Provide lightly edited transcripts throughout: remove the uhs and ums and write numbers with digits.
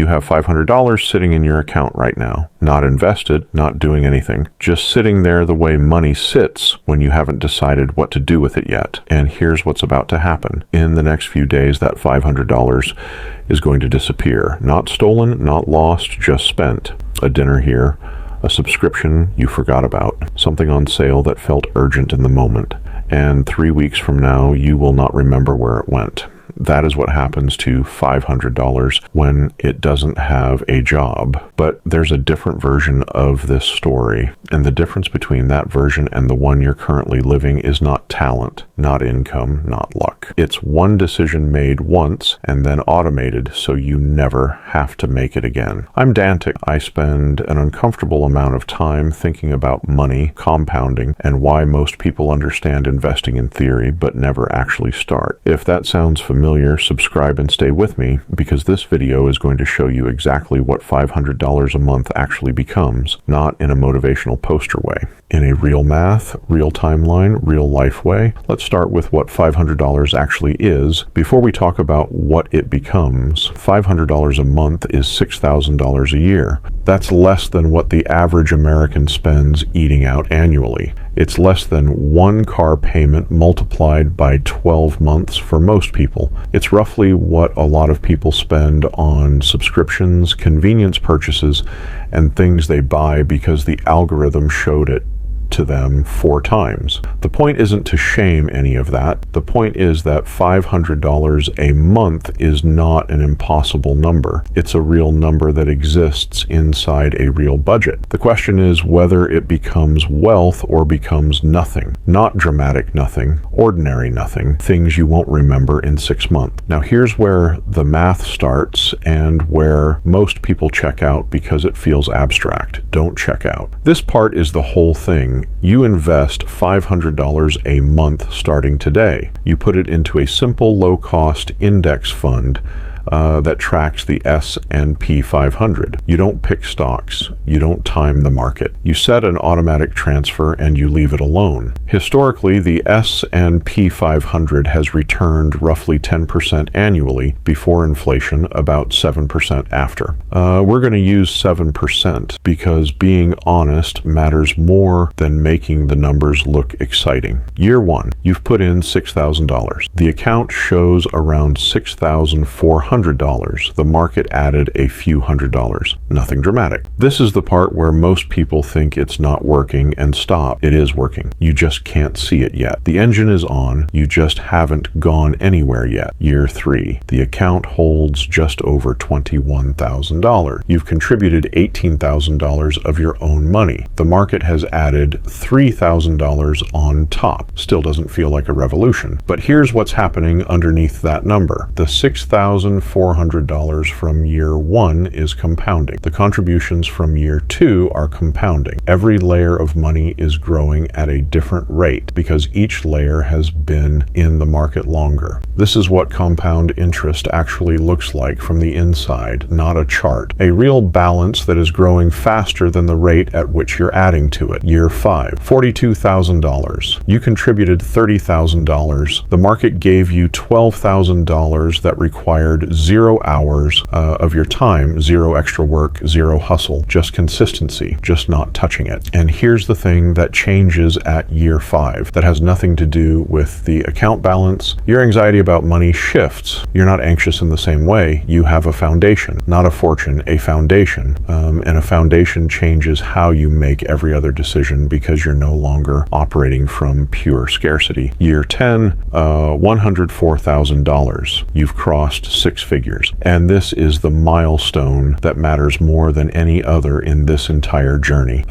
you have $500 sitting in your account right now, not invested, not doing anything, just sitting there the way money sits when you haven't decided what to do with it yet. And here's what's about to happen. In the next few days, that $500 is going to disappear. Not stolen, not lost, just spent. A dinner here, a subscription you forgot about, something on sale that felt urgent in the moment. And 3 weeks from now, you will not remember where it went. That is what happens to $500 when it doesn't have a job. But there's a different version of this story, and the difference between that version and the one you're currently living is not talent, not income, not luck. It's one decision made once and then automated so you never have to make it again. I'm Dantic. I spend an uncomfortable amount of time thinking about money, compounding, and why most people understand investing in theory but never actually start. If that sounds familiar, subscribe and stay with me, because this video is going to show you exactly what $500 a month actually becomes, not in a motivational poster way. In a real math, real timeline, real life way, let's start with what $500 actually is before we talk about what it becomes. $500 a month is $6,000 a year. That's less than what the average American spends eating out annually. It's less than one car payment multiplied by 12 months for most people. It's roughly what a lot of people spend on subscriptions, convenience purchases, and things they buy because the algorithm showed it to them 4 times. The point isn't to shame any of that. The point is that $500 a month is not an impossible number. It's a real number that exists inside a real budget. The question is whether it becomes wealth or becomes nothing. Not dramatic nothing, ordinary nothing, things you won't remember in 6 months. Now here's where the math starts and where most people check out because it feels abstract. Don't check out. This part is the whole thing. You invest $500 a month starting today. You put it into a simple low-cost index fund that tracks the S&P 500. You don't pick stocks. You don't time the market. You set an automatic transfer and you leave it alone. Historically, the S&P 500 has returned roughly 10% annually before inflation, about 7% after. We're going to use 7% because being honest matters more than making the numbers look exciting. Year 1, you've put in $6,000. The account shows around $6,400. The market added a few $100s. Nothing dramatic. This is the part where most people think it's not working and stop. It is working. You just can't see it yet. The engine is on. You just haven't gone anywhere yet. Year 3. The account holds just over $21,000. You've contributed $18,000 of your own money. The market has added $3,000 on top. Still doesn't feel like a revolution. But here's what's happening underneath that number. The $6,400 from year 1 is compounding. The contributions from year 2 are compounding. Every layer of money is growing at a different rate because each layer has been in the market longer. This is what compound interest actually looks like from the inside, not a chart. A real balance that is growing faster than the rate at which you're adding to it. Year 5, $42,000. You contributed $30,000. The market gave you $12,000 that required 0 hours of your time, 0 extra work, 0 hustle, just consistency, just not touching it. And here's the thing that changes at year 5 that has nothing to do with the account balance. Your anxiety about money shifts. You're not anxious in the same way. You have a foundation, not a fortune, a foundation. And a foundation changes how you make every other decision because you're no longer operating from pure scarcity. Year 10, $104,000. You've crossed 6 figures. And this is the milestone that matters more than any other in this entire journey.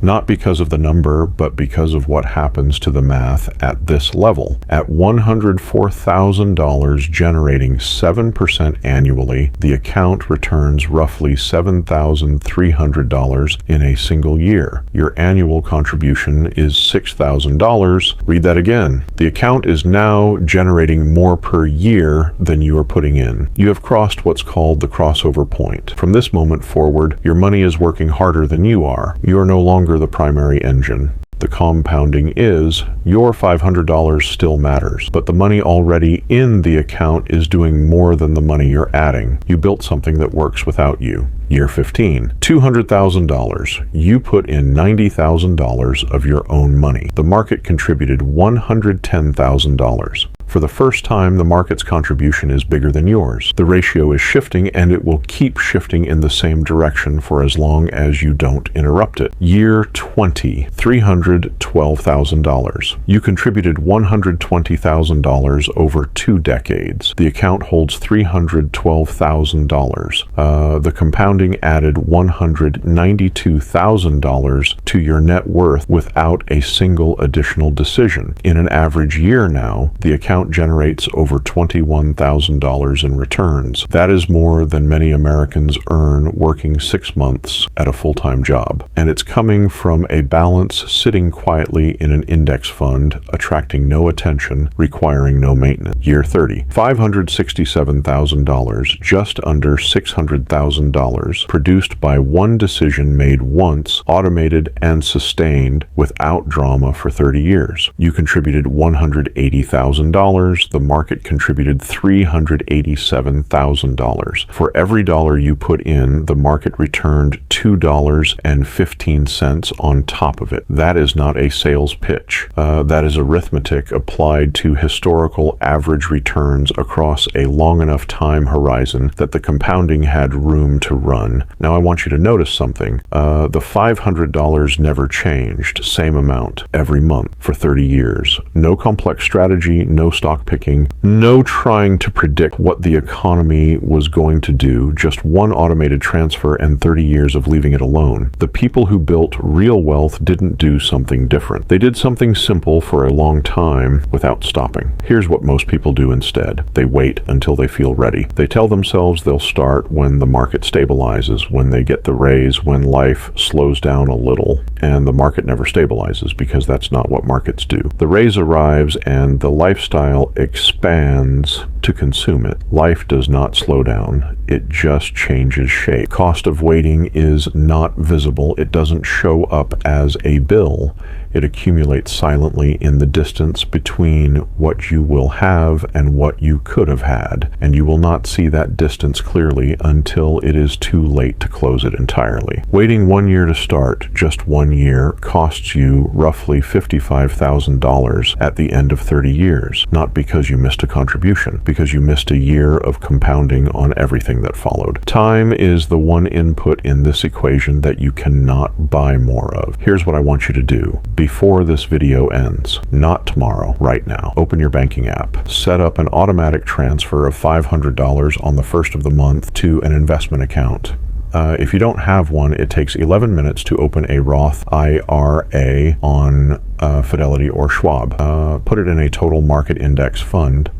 Not because of the number, but because of what happens to the math at this level. At $104,000 generating 7% annually, the account returns roughly $7,300 in a single year. Your annual contribution is $6,000. Read that again. The account is now generating more per year than you are putting in. You have crossed what's called the crossover point. From this moment forward, your money is working harder than you are. You are no longer the primary engine. The compounding is your $500 still matters, but the money already in the account is doing more than the money you're adding. You built something that works without you. Year 15, $200,000. You put in $90,000 of your own money. The market contributed $110,000. For the first time, the market's contribution is bigger than yours. The ratio is shifting, and it will keep shifting in the same direction for as long as you don't interrupt it. Year 20, $312,000. You contributed $120,000 over 2 decades. The account holds $312,000. The compounding added $192,000 to your net worth without a single additional decision. In an average year now, the account generates over $21,000 in returns. That is more than many Americans earn working 6 months at a full-time job. And it's coming from a balance sitting quietly in an index fund, attracting no attention, requiring no maintenance. Year 30, $567,000, just under $600,000, produced by one decision made once, automated and sustained without drama for 30 years. You contributed $180,000. The market contributed $387,000. For every dollar you put in, the market returned $2.15 on top of it. That is not a sales pitch. That is arithmetic applied to historical average returns across a long enough time horizon that the compounding had room to run. Now I want you to notice something. The $500 never changed, same amount every month for 30 years. No complex strategy, no stock picking, no trying to predict what the economy was going to do, just one automated transfer and 30 years of leaving it alone. The people who built real wealth didn't do something different. They did something simple for a long time without stopping. Here's what most people do instead. They wait until they feel ready. They tell themselves they'll start when the market stabilizes, when they get the raise, when life slows down a little, and the market never stabilizes because that's not what markets do. The raise arrives and the lifestyle expands to consume it. Life does not slow down. It just changes shape. Cost of waiting is not visible. It doesn't show up as a bill. It accumulates silently in the distance between what you will have and what you could have had, and you will not see that distance clearly until it is too late to close it entirely. Waiting 1 year to start, just 1 year, costs you roughly $55,000 at the end of 30 years, not because you missed a contribution, because you missed a year of compounding on everything that followed. Time is the one input in this equation that you cannot buy more of. Here's what I want you to do. Before this video ends, not tomorrow, right now, open your banking app, set up an automatic transfer of $500 on the first of the month to an investment account. If you don't have one, it takes 11 minutes to open a Roth IRA on Fidelity or Schwab. Put it in a total market index fund.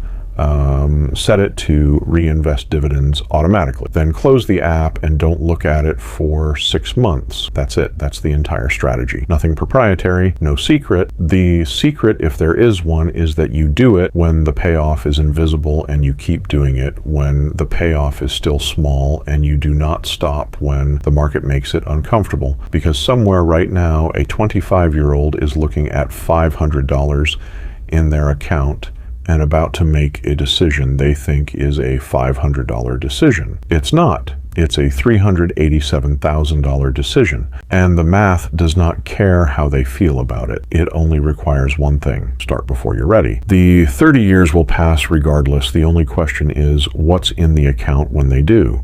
Set it to reinvest dividends automatically. Then close the app and don't look at it for 6 months. That's it. That's the entire strategy. Nothing proprietary, no secret. The secret, if there is one, is that you do it when the payoff is invisible and you keep doing it when the payoff is still small, and you do not stop when the market makes it uncomfortable. Because somewhere right now, a 25-year-old is looking at $500 in their account and about to make a decision they think is a $500 decision. It's not. It's a $387,000 decision. And the math does not care how they feel about it. It only requires one thing: start before you're ready. The 30 years will pass regardless. The only question is what's in the account when they do.